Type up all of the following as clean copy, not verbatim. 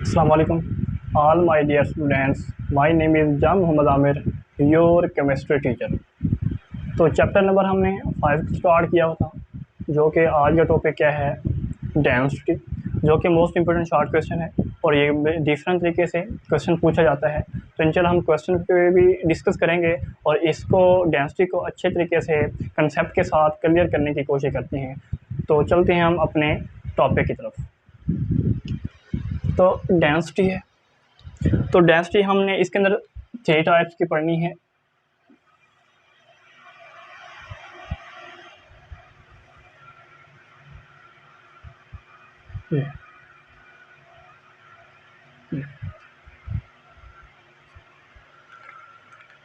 Assalamu alaikum, all my dear students. My name is Jam Muhammad Amir, your chemistry teacher. तो chapter number हमने 5 start किया हुआ था, जो कि आज का टॉपिक क्या है, डेंसिटी, जो कि मोस्ट इंपोर्टेंट शॉर्ट क्वेश्चन है और ये डिफरेंट तरीके से क्वेश्चन पूछा जाता है। तो इंशाल्लाह हम क्वेश्चन पे भी डिस्कस करेंगे और इसको डेंसिटी को अच्छे तरीके से कंसेप्ट के साथ क्लियर करने की कोशिश करते हैं। तो चलते हैं हम अपने टॉपिक की तरफ। तो डेंसिटी है, तो डेंसिटी हमने इसके अंदर 3 टाइप्स की पढ़नी है।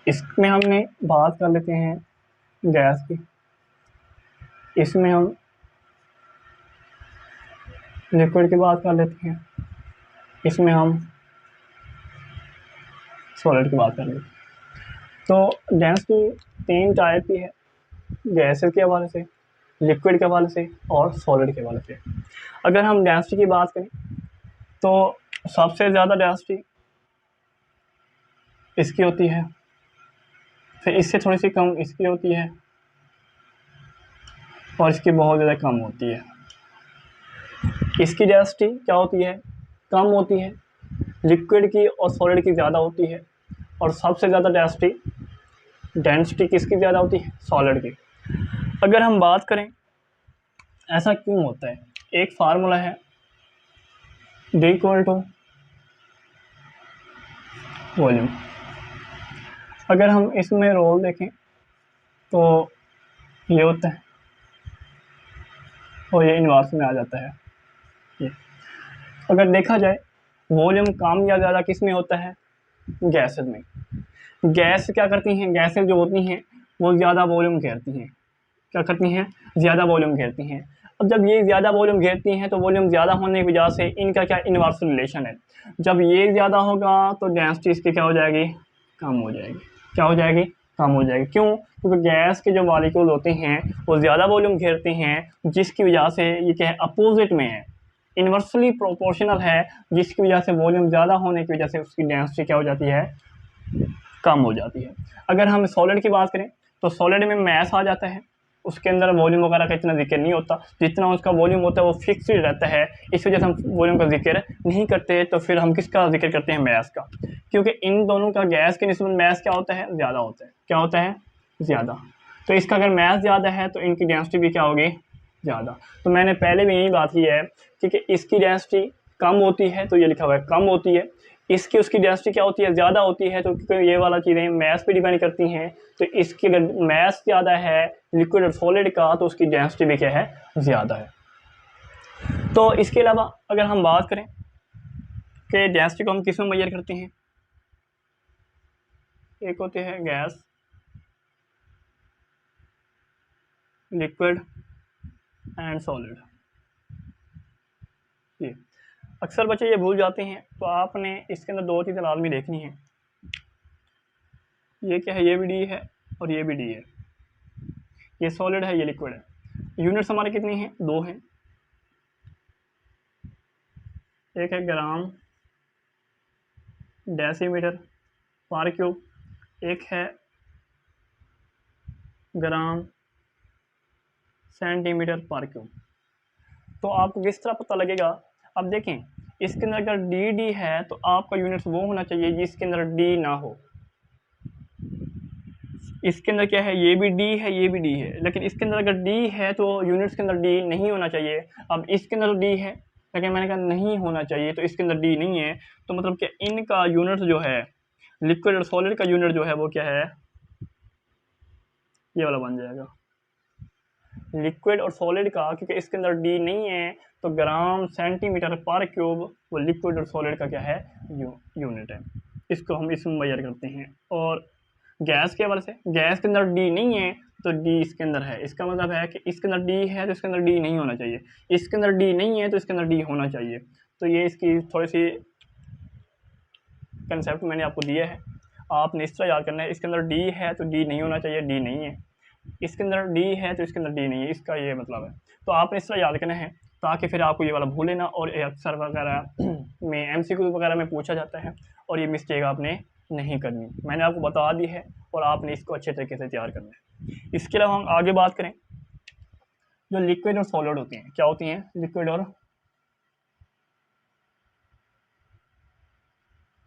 इसमें हमने बात कर लेते हैं गैस की, इसमें हम लिक्विड की बात कर लेते हैं, इसमें हम सॉलिड की बात कर लेते हैं। तो डेंसिटी 3 टाइप की है, गैसेस के हवाले से, लिक्विड के हवाले से और सॉलिड के हवाले से। अगर हम डेंसिटी की बात करें तो सबसे ज़्यादा डेंसिटी इसकी होती है, फिर इससे थोड़ी सी कम इसकी होती है और इसकी बहुत ज़्यादा कम होती है। इसकी डेंसिटी क्या होती है, कम होती है, लिक्विड की और सॉलिड की ज़्यादा होती है, और सबसे ज़्यादा डेंसिटी किसकी ज़्यादा होती है, सॉलिड की। अगर हम बात करें ऐसा क्यों होता है, एक फार्मूला है D = वॉल्यूम। अगर हम इसमें रोल देखें तो ये होता है और ये इन्वर्स में आ जाता है। ये अगर देखा जाए वॉल्यूम कम या ज़्यादा किस में होता है, गैसेस में। गैस क्या करती हैं, गैसेस जो होती हैं वो ज़्यादा वॉल्यूम घेरती हैं। क्या करती हैं, ज़्यादा वॉल्यूम घेरती हैं। अब जब ये ज़्यादा वॉल्यूम घेरती हैं तो वॉल्यूम ज़्यादा होने की वजह से इनका क्या इन्वर्स रिलेशन है। जब ये ज़्यादा होगा तो डेंसिटी इसकी क्या हो जाएगी, कम हो जाएगी। क्या हो जाएगी, कम हो जाएगी। क्यों? क्योंकि गैस के जो मॉलिक्यूल होते हैं वो ज़्यादा वॉल्यूम घेरते हैं, जिसकी वजह से ये क्या है, अपोजिट में है, इन्वर्सली प्रोपोर्शनल है, जिसकी वजह से वॉल्यूम ज़्यादा होने की वजह से उसकी डेंसिटी क्या हो जाती है, कम हो जाती है। अगर हम सॉलिड की बात करें तो सॉलिड में मैस आ जाता है, उसके अंदर वॉल्यूम वगैरह का इतना जिक्र नहीं होता, जितना उसका वॉल्यूम होता है वो फिक्स ही रहता है। इस वजह से हम वॉल्यूम का जिक्र नहीं करते, तो फिर हम किसका जिक्र करते हैं, मैस का। क्योंकि इन दोनों का गैस के निस्बत मैस क्या होता है, ज़्यादा होता है। क्या होता है, ज़्यादा। तो इसका अगर मैस ज़्यादा है तो इनकी डेंसिटी भी क्या होगी, ज़्यादा। तो मैंने पहले भी यही बात की है कि इसकी डेंसिटी कम होती है, तो ये लिखा हुआ है कम होती है। इसकी उसकी डेंसिटी क्या होती है, ज़्यादा होती है, तो क्योंकि ये वाला चीज़ें मैस पे डिपेंड करती हैं। तो इसकी अगर मैस ज़्यादा है लिक्विड और सॉलिड का तो उसकी डेंसिटी भी क्या है, ज़्यादा है। तो इसके अलावा अगर हम बात करें कि डेंसिटी को हम किस में मेजर करते हैं, एक होते हैं गैस, लिक्विड एंड सॉलिड। ये अक्सर बच्चे ये भूल जाते हैं, तो आपने इसके अंदर 2 चीज़ें लाजमी देखनी है। ये क्या है, ये भी डी है और ये भी डी है। ये सॉलिड है, ये लिक्विड है। यूनिट्स हमारे कितनी हैं, 2 हैं। एक है ग्राम डेसीमीटर पर क्यूब, एक है ग्राम सेंटीमीटर पर क्यूब। तो आपको किस तरह पता लगेगा, अब देखें इसके अंदर अगर डी है तो आपका यूनिट्स वो होना चाहिए जिसके अंदर डी ना हो। इसके अंदर क्या है, ये भी डी है, ये भी डी है, लेकिन इसके अंदर अगर डी है तो यूनिट्स के अंदर डी नहीं होना चाहिए। अब इसके अंदर डी है लेकिन मैंने कहा नहीं होना चाहिए, तो इसके अंदर डी नहीं है, तो मतलब कि इनका यूनिट जो है, लिक्विड और सॉलिड का यूनिट जो है वो क्या है, ये वाला बन जाएगा लिक्विड और सॉलिड का। क्योंकि इसके अंदर डी नहीं है तो ग्राम सेंटीमीटर पर क्यूब वो लिक्विड और सॉलिड का क्या है, यूनिट है। इसको हम इसमें मेजर करते हैं। और गैस के हवाले से, गैस के अंदर डी नहीं है तो डी इसके अंदर है। इसका मतलब है कि इसके अंदर डी है तो इसके अंदर डी नहीं होना चाहिए, इसके अंदर डी नहीं है तो इसके अंदर डी होना चाहिए। तो ये इसकी थोड़ी सी कंसेप्ट मैंने आपको दिया है, आपने इस तरह याद करना है। इसके अंदर डी है तो डी नहीं होना चाहिए, डी नहीं है। इसके अंदर डी है तो इसके अंदर डी नहीं है, इसका ये मतलब है। तो आपने इस तरह याद करना है ताकि फिर आपको ये वाला भूले ना। और अक्सर वगैरह में एमसीक्यू वगैरह में पूछा जाता है और ये मिस्टेक आपने नहीं करनी। मैंने आपको बता दी है और आपने इसको अच्छे तरीके से तैयार करना है। इसके अलावा हम आगे बात करें, जो लिक्विड और सॉलिड होती हैं, क्या होती हैं?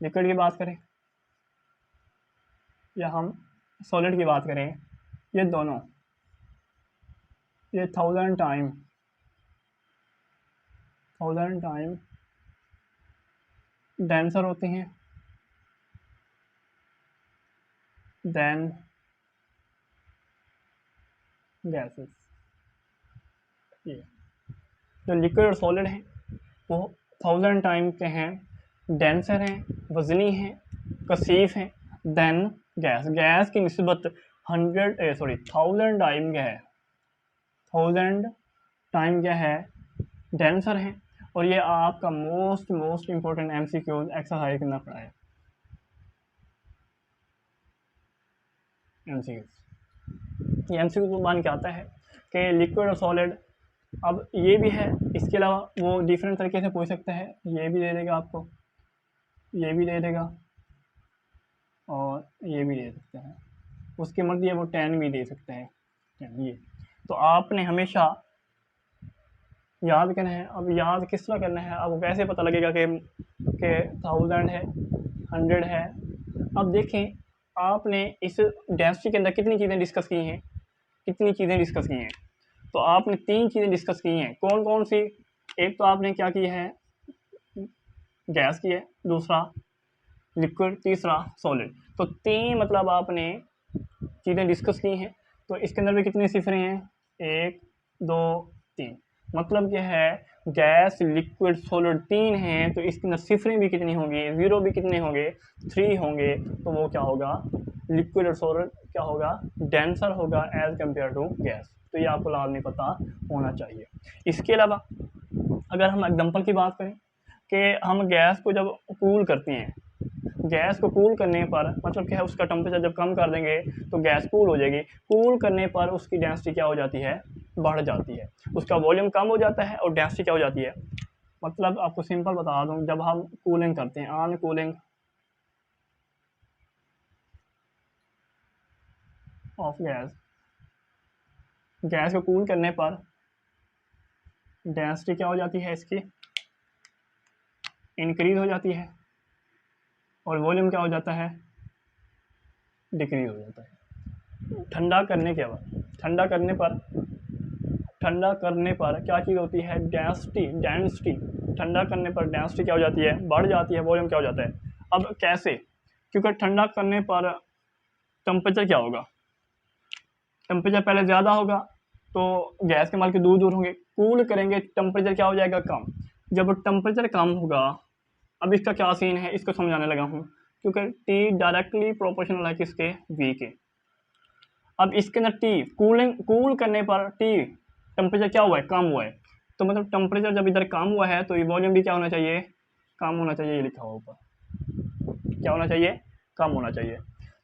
लिक्विड की बात करें या हम सॉलिड की बात करें, ये दोनों, ये 1000 टाइम डेंसर होते हैं देन गैसेस। ये जो लिक्विड और सॉलिड हैं वो 1000 टाइम के हैं, डेंसर हैं, वजनी हैं, कसीफ हैं देन गैस की निस्बत 1000 टाइम क्या है, 1000 टाइम क्या है, डेंसर है। और ये आपका मोस्ट इंपॉर्टेंट एमसीक्यू एक्सरसाइज करना पड़ा है। ये एमसीक्यू मान के आता है कि लिक्विड और सॉलिड। अब ये भी है, इसके अलावा वो डिफरेंट तरीके से पूछ सकता है, ये भी दे देगा आपको, ये भी दे देगा और ये भी दे सकता है, उसकी मर्जी है वो 10 भी दे सकता है। ये तो आपने हमेशा याद करना है। अब याद किस तरह करना है, अब कैसे पता लगेगा कि 1000 है, 100 है। अब देखें, आपने इस डेंसिटी के अंदर कितनी चीज़ें डिस्कस की हैं, तो आपने 3 चीज़ें डिस्कस की हैं। कौन कौन सी? एक तो आपने क्या की है, गैस की है, दूसरा लिक्विड, तीसरा सॉलिड। तो 3 मतलब आपने चीज़ें डिस्कस की हैं। तो इसके अंदर भी कितने सिफरे हैं? 1 2 3। मतलब क्या है, गैस लिक्विड सॉलिड 3 हैं, तो इसके अंदर सिफरे भी कितनी होंगी, 0 भी कितने होंगे, 3 होंगे। तो वो क्या होगा, लिक्विड और सॉलिड क्या होगा, डेंसर होगा एज कम्पेयर टू गैस। तो ये आपको लाजमी पता होना चाहिए। इसके अलावा अगर हम एग्जांपल की बात करें कि हम गैस को जब कूल करते हैं, गैस को कूल करने पर मतलब क्या है, उसका टेम्परेचर जब कम कर देंगे तो गैस कूल हो जाएगी। कूल करने पर उसकी डेंसिटी क्या हो जाती है, बढ़ जाती है, उसका वॉल्यूम कम हो जाता है और डेंसिटी क्या हो जाती है। मतलब आपको सिंपल बता दूं, जब हम कूलिंग करते हैं, ऑन कूलिंग ऑफ गैस को कूल करने पर डेंसिटी क्या हो जाती है, इसकी इंक्रीज हो जाती है और वॉल्यूम क्या हो जाता है, डिक्रीज हो जाता है। ठंडा करने पर क्या चीज़ होती है, डेंसिटी। ठंडा करने पर डेंसिटी क्या हो जाती है, बढ़ जाती है, वॉल्यूम क्या हो जाता है। अब कैसे? क्योंकि ठंडा करने पर टेम्परेचर क्या होगा, टेम्परेचर पहले ज़्यादा होगा तो गैस के मालिक्यूल दूर दूर होंगे। कूल करेंगे, टेम्परेचर क्या हो जाएगा, कम। जब टेम्परेचर कम होगा, अब इसका क्या सीन है, इसको समझाने लगा हूँ। क्योंकि T डायरेक्टली प्रोपोर्शनल है किसके, V के। अब इसके अंदर T कूल करने पर T टेम्परेचर क्या हुआ है, कम हुआ है। तो मतलब टेम्परेचर जब इधर कम हुआ है तो ये वॉल्यूम भी क्या होना चाहिए, कम होना चाहिए। ये लिखा हुआ ऊपर क्या होना चाहिए, कम होना चाहिए।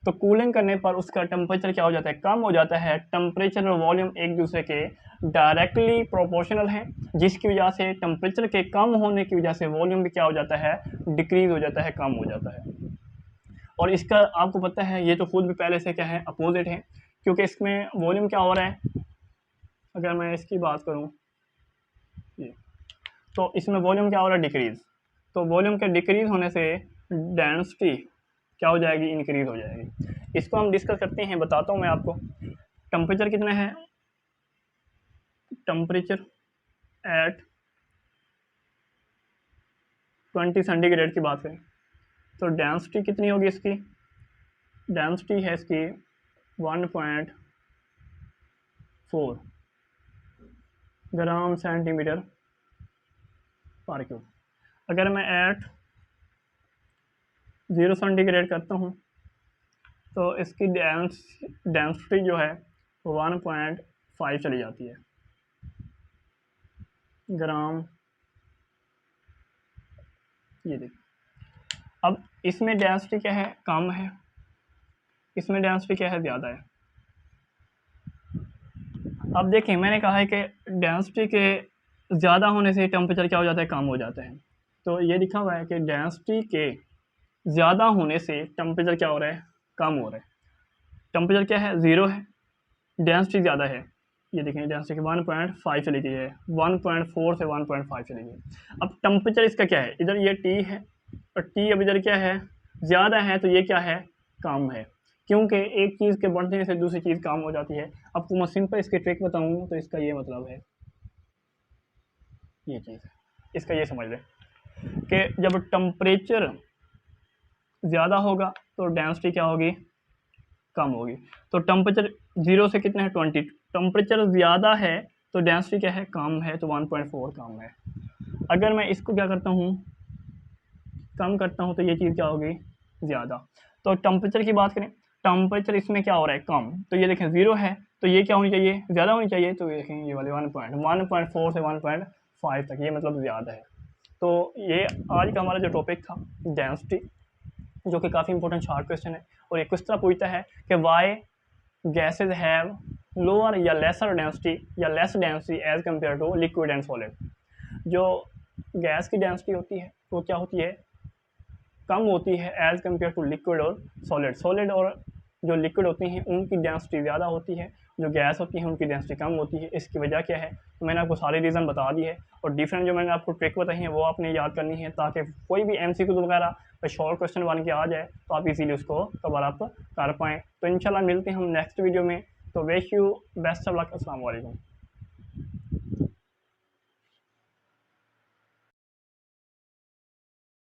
तो कूलिंग करने पर उसका टेम्परेचर क्या हो जाता है, कम हो जाता है। टेम्परेचर और वॉल्यूम एक दूसरे के डायरेक्टली प्रोपोर्शनल हैं, जिसकी वजह से टेम्परेचर के कम होने की वजह से वॉल्यूम भी क्या हो जाता है, डिक्रीज हो जाता है, कम हो जाता है। और इसका आपको पता है, ये तो खुद भी पहले से क्या है, अपोजिट है। क्योंकि इसमें वॉल्यूम क्या हो रहा है, अगर मैं इसकी बात करूँ ये, तो इसमें वॉल्यूम क्या हो रहा है, डिक्रीज। तो वॉल्यूम के डिक्रीज होने से डेंसिटी क्या हो जाएगी, इंक्रीज हो जाएगी। इसको हम डिस्कस करते हैं, बताता हूँ मैं आपको। टेम्परेचर कितना है, टेम्परेचर एट 20 सेंटीग्रेड की बात करें तो डेंसिटी कितनी होगी इसकी, डेंसिटी है इसकी 1.4 ग्राम सेंटीमीटर पर क्यूब। अगर मैं एट 0 सेंटीग्रेड करता हूँ तो इसकी डेंसिटी जो है वो 1.5 चली जाती है ग्राम। ये देखिए, अब इसमें डेंसिटी क्या है, कम है, इसमें डेंसिटी क्या है, ज़्यादा है। अब देखिए, मैंने कहा है कि डेंसिटी के ज़्यादा होने से टेम्परेचर क्या हो जाता है, कम हो जाता है। तो ये लिखा हुआ है कि डेंसिटी के ज़्यादा होने से टेम्परेचर क्या हो रहा है, कम हो रहा है। टेम्परेचर क्या है, 0 है, डेंसिटी ज़्यादा है, ये देखें डेंसिटी 1.5 चली गई है, 1.4 से 1.5 चली गई। अब टेम्परेचर इसका क्या है, इधर ये T है और T अब इधर क्या है, ज़्यादा है, तो ये क्या है, कम है, क्योंकि एक चीज़ के बढ़ने से दूसरी चीज़ कम हो जाती है। आपको मैं सिंपल इसके ट्रिक बताऊँ तो इसका ये मतलब है, ये चीज़ इसका ये समझ लें कि जब टेम्परेचर ज़्यादा होगा तो डेंसिटी क्या होगी, कम होगी। तो टेम्परेचर 0 से कितना है, 20, टेम्परेचर ज़्यादा है तो डेंसिटी क्या है, कम है, तो 1.4 कम है। अगर मैं इसको क्या करता हूँ, कम करता हूँ, तो ये चीज़ क्या होगी, ज़्यादा। तो टेम्परेचर की बात करें, टेम्परेचर इसमें क्या हो रहा है, कम, तो ये देखें 0 है, तो ये क्या होनी चाहिए, ज़्यादा होनी चाहिए, तो ये देखें ये वाले 1.4 से 1.5 तक, ये मतलब ज़्यादा है। तो ये आज का हमारा जो टॉपिक था डेंसिटी, जो कि काफ़ी इंपॉर्टेंट शार्ट क्वेश्चन है, और ये किस तरह पूछता है कि वाई गैसेज हैव लोअर या लेसर डेंसिटी या less density as compare to liquid and solid. जो गैस की डेंसिटी होती है वो क्या होती है, कम होती है एज कम्पेयर टू लिक्विड और सॉलिड। सॉलिड और जो लिक्विड होती हैं उनकी डेंसिटी ज़्यादा होती है, जो गैस होती है उनकी डेंसिटी कम होती है। इसकी वजह क्या है, तो मैंने आपको सारे रीज़न बता दिए है, और डिफरेंट जो मैंने आपको ट्रिक बताई हैं वो आपने याद करनी है, ताकि कोई भी MCQ वगैरह शॉर्ट क्वेश्चन बन के आ जाए तो आप इजीली उसको कवर अप कर पाएँ। तो इंशाल्लाह मिलते हैं हम नेक्स्ट वीडियो में। तो wish you best of luck. अस्सलाम वालेकुम।